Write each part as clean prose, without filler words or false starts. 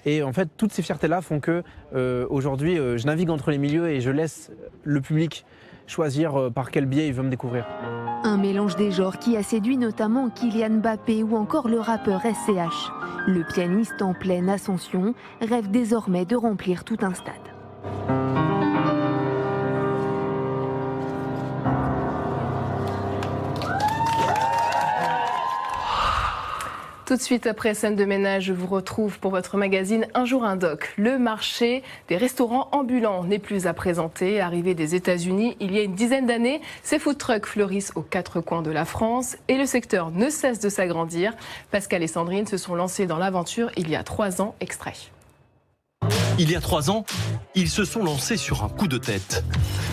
Et en fait, toutes ces fiertés-là font que aujourd'hui, je navigue entre les milieux et je laisse le public choisir par quel biais il veut me découvrir. Un mélange des genres qui a séduit notamment Kylian Mbappé ou encore le rappeur SCH. Le pianiste en pleine ascension rêve désormais de remplir tout un stade. Tout de suite après scène de ménage, je vous retrouve pour votre magazine Un jour un doc. Le marché des restaurants ambulants n'est plus à présenter. Arrivé des États-Unis il y a une dizaine d'années, ces food trucks fleurissent aux quatre coins de la France et le secteur ne cesse de s'agrandir. Pascal et Sandrine se sont lancés dans l'aventure il y a 3 ans. Extrait. Il y a 3 ans, ils se sont lancés sur un coup de tête.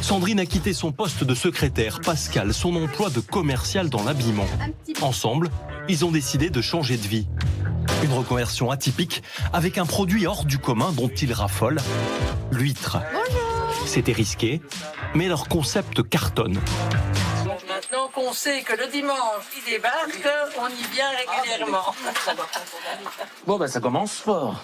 Sandrine a quitté son poste de secrétaire, Pascal son emploi de commercial dans l'habillement. Ensemble, ils ont décidé de changer de vie. Une reconversion atypique avec un produit hors du commun dont ils raffolent, l'huître. C'était risqué, mais leur concept cartonne. Maintenant qu'on sait que le dimanche, il débarque, on y vient régulièrement. Bon, ça commence fort.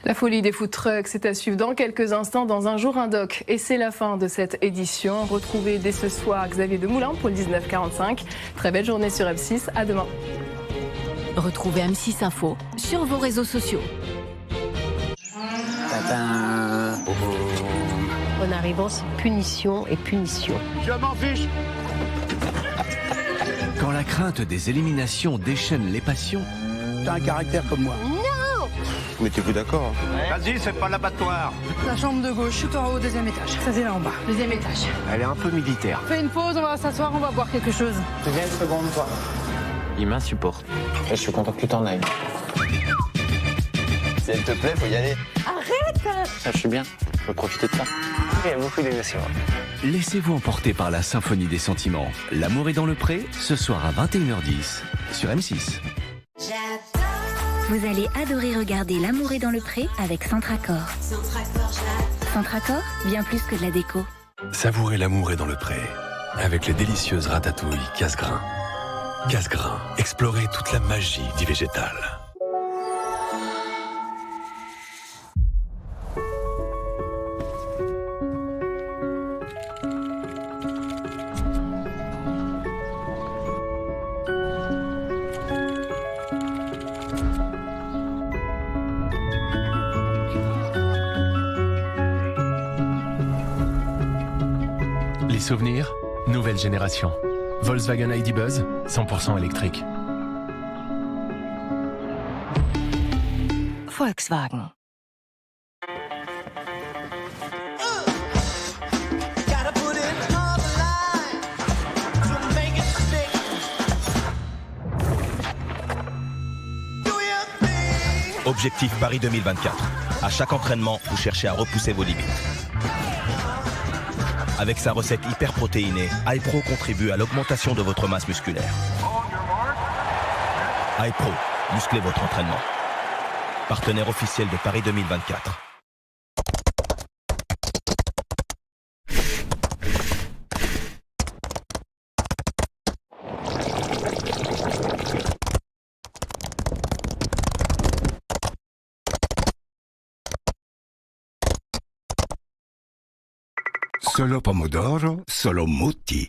La folie des food trucks, c'est à suivre dans quelques instants dans Un jour un doc. Et c'est la fin de cette édition. Retrouvez dès ce soir Xavier Demoulin pour le 19h45. Très belle journée sur M6. À demain. Retrouvez M6 Info sur vos réseaux sociaux. En arrivant, c'est punition et punition. Je m'en fiche. Quand la crainte des éliminations déchaîne les passions... T'as un caractère comme moi. Mettez-vous d'accord. Vas-y, c'est pas l'abattoir. La chambre de gauche, tout en haut, 2e étage. Ça, c'est là en bas. 2e étage. Elle est un peu militaire. Fais une pause, on va s'asseoir, on va boire quelque chose. Viens une seconde, toi. Il m'insupporte. Et je suis content que tu t'en ailles. Si elle te plaît, faut y aller. Arrête! Ça, je suis bien. Je veux profiter de ça. Il y a beaucoup d'émotions. Laissez-vous emporter par la symphonie des sentiments. L'amour est dans le pré, ce soir à 21h10 sur M6. Vous allez adorer regarder L'amour est dans le pré avec Centracor. Centracor, bien plus que de la déco. Savourez L'amour est dans le pré avec les délicieuses ratatouilles Casse-Grain. Casse-Grain, explorez toute la magie du végétal. Les souvenirs, nouvelle génération. Volkswagen ID Buzz, 100% électrique. Volkswagen. Objectif Paris 2024. À chaque entraînement, vous cherchez à repousser vos limites. Avec sa recette hyper protéinée, iPro contribue à l'augmentation de votre masse musculaire. iPro, musclez votre entraînement. Partenaire officiel de Paris 2024. Solo pomodoro, solo mutti.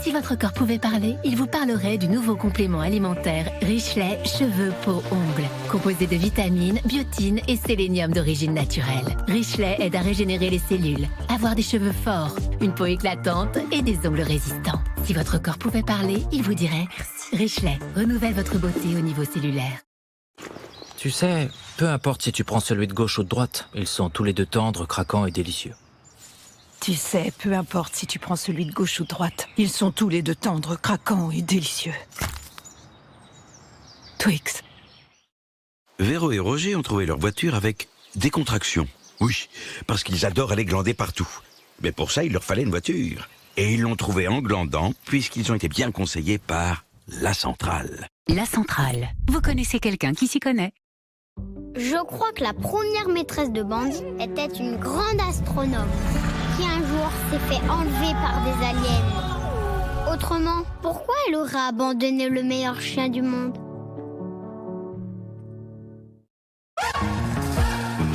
Si votre corps pouvait parler, il vous parlerait du nouveau complément alimentaire Richelet Cheveux, Peau, Ongles. Composé de vitamines, biotine et sélénium d'origine naturelle. Richelet aide à régénérer les cellules, avoir des cheveux forts, une peau éclatante et des ongles résistants. Si votre corps pouvait parler, il vous dirait merci. Richelet renouvelle votre beauté au niveau cellulaire. Tu sais, peu importe si tu prends celui de gauche ou de droite, ils sont tous les deux tendres, craquants et délicieux. Tu sais, peu importe si tu prends celui de gauche ou de droite, ils sont tous les deux tendres, craquants et délicieux. Twix. Véro et Roger ont trouvé leur voiture avec décontraction. Oui, parce qu'ils adorent aller glander partout. Mais pour ça, il leur fallait une voiture. Et ils l'ont trouvée en glandant, puisqu'ils ont été bien conseillés par La Centrale. La Centrale. Vous connaissez quelqu'un qui s'y connaît? Je crois que la première maîtresse de Bambi était une grande astronome qui un jour s'est fait enlever par des aliens. Autrement, pourquoi elle aurait abandonné le meilleur chien du monde?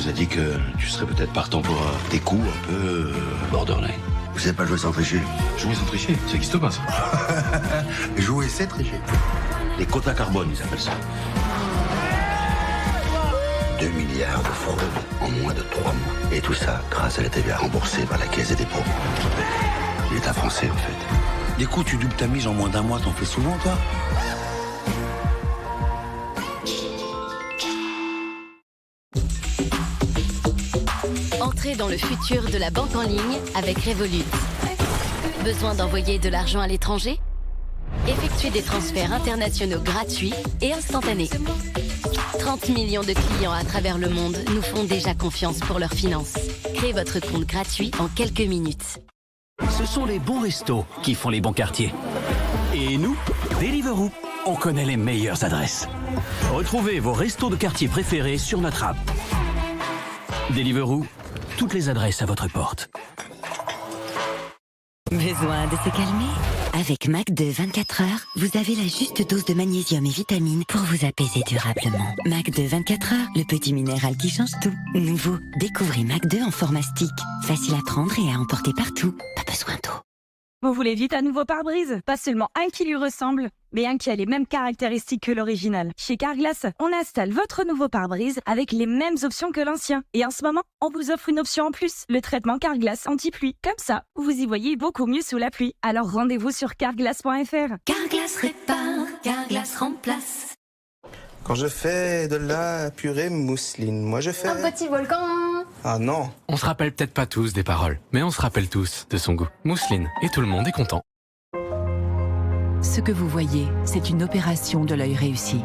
vous a dit que tu serais peut-être partant pour des coups un peu borderline. Vous savez pas jouer sans tricher. Jouer sans tricher, ça n'existe pas ça. Jouer c'est tricher. Les quotas carbone, ils appellent ça. 2 milliards de fraudes en moins de 3 mois. Et tout ça grâce à la TVA remboursée par la Caisse des dépôts. L'État français, en fait. Des coups, tu doubles ta mise en moins d'un mois, t'en fais souvent, toi? Entrez dans le futur de la banque en ligne avec Revolut. Besoin d'envoyer de l'argent à l'étranger? Effectuez des transferts internationaux gratuits et instantanés. 30 millions de clients à travers le monde nous font déjà confiance pour leurs finances. Créez votre compte gratuit en quelques minutes. Ce sont les bons restos qui font les bons quartiers. Et nous, Deliveroo, on connaît les meilleures adresses. Retrouvez vos restos de quartier préférés sur notre app. Deliveroo, toutes les adresses à votre porte. Besoin de se calmer? Avec MAC2 24 heures, vous avez la juste dose de magnésium et vitamines pour vous apaiser durablement. MAC2 24 heures, le petit minéral qui change tout. Nouveau, découvrez MAC2 en format stick. Facile à prendre et à emporter partout. Pas besoin d'eau. Vous voulez vite un nouveau pare-brise? Pas seulement un qui lui ressemble, mais un qui a les mêmes caractéristiques que l'original. Chez Carglass, on installe votre nouveau pare-brise avec les mêmes options que l'ancien. Et en ce moment, on vous offre une option en plus, le traitement Carglass anti-pluie. Comme ça, vous y voyez beaucoup mieux sous la pluie. Alors rendez-vous sur carglass.fr. Carglass répare, Carglass remplace. Quand je fais de la purée mousseline, moi je fais... Un petit volcan. Ah non. On se rappelle peut-être pas tous des paroles, mais on se rappelle tous de son goût. Mousseline, et tout le monde est content. Ce que vous voyez, c'est une opération de l'œil réussie.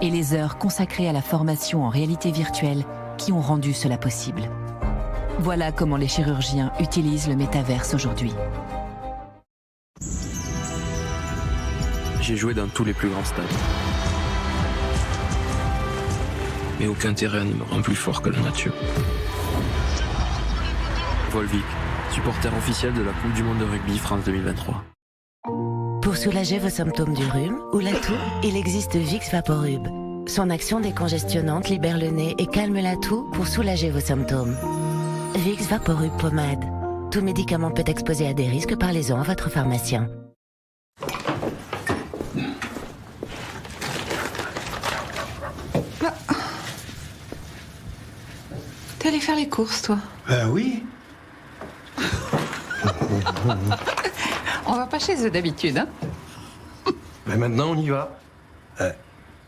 Et les heures consacrées à la formation en réalité virtuelle qui ont rendu cela possible. Voilà comment les chirurgiens utilisent le métaverse aujourd'hui. J'ai joué dans tous les plus grands stades. Mais aucun terrain ne me rend plus fort que la nature. Volvic, supporter officiel de la Coupe du Monde de rugby France 2023. Pour soulager vos symptômes du rhume ou la toux, il existe Vicks Vaporub. Son action décongestionnante libère le nez et calme la toux pour soulager vos symptômes. Vicks Vaporub pommade. Tout médicament peut exposer à des risques, parlez-en à votre pharmacien. T'es allé faire les courses, toi? Oui. On va pas chez eux d'habitude, hein? Mais maintenant, on y va.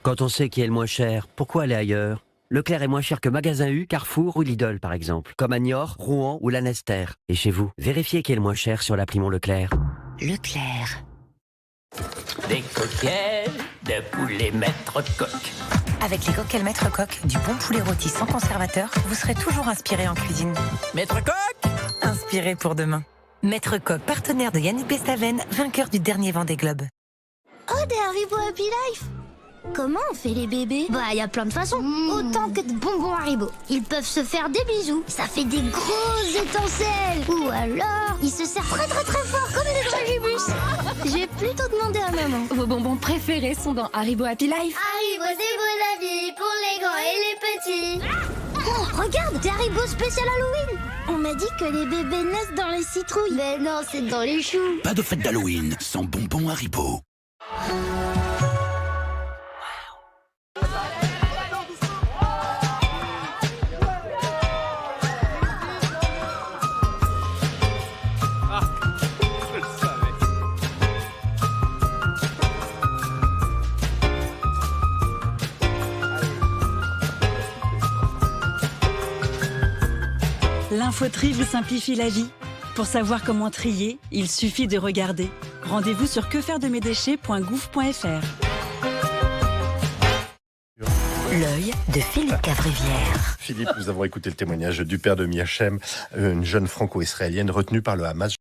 Quand on sait qui est le moins cher, pourquoi aller ailleurs? Leclerc est moins cher que Magasin U, Carrefour ou Lidl, par exemple. Comme à Niort, Rouen ou Lanester. Et chez vous, vérifiez qui est le moins cher sur l'appli Mon Leclerc. Leclerc. Des coquelles de poulet maître coq. Avec les coquelles maître coq, du bon poulet rôti sans conservateur, vous serez toujours inspiré en cuisine. Maître coq, inspiré pour demain. Maître coq, partenaire de Yannick Bestaven, vainqueur du dernier Vendée Globe. Oh, des Haribo Happy Life. Comment on fait les bébés? Bah, y a plein de façons. Autant que de bonbons Haribo. Ils peuvent se faire des bisous. Ça fait des grosses étincelles. Ou alors, ils se serrent très très très fort comme des dragibus. J'ai plutôt demandé à maman. Vos bonbons préférés sont dans Haribo Happy Life. Haribo, c'est beau la vie pour les grands et les petits. Oh, regarde, des Haribo spécial Halloween. On m'a dit que les bébés naissent dans les citrouilles. Mais non, c'est dans les choux. Pas de fête d'Halloween sans bonbons Haribo. L'Infotri vous simplifie la vie. Pour savoir comment trier, il suffit de regarder. Rendez-vous sur quefairedemesdéchets.gouv.fr. L'œil de Philippe Cavrivière. Philippe, nous avons écouté le témoignage du père de Miachem, une jeune franco-israélienne retenue par le Hamas.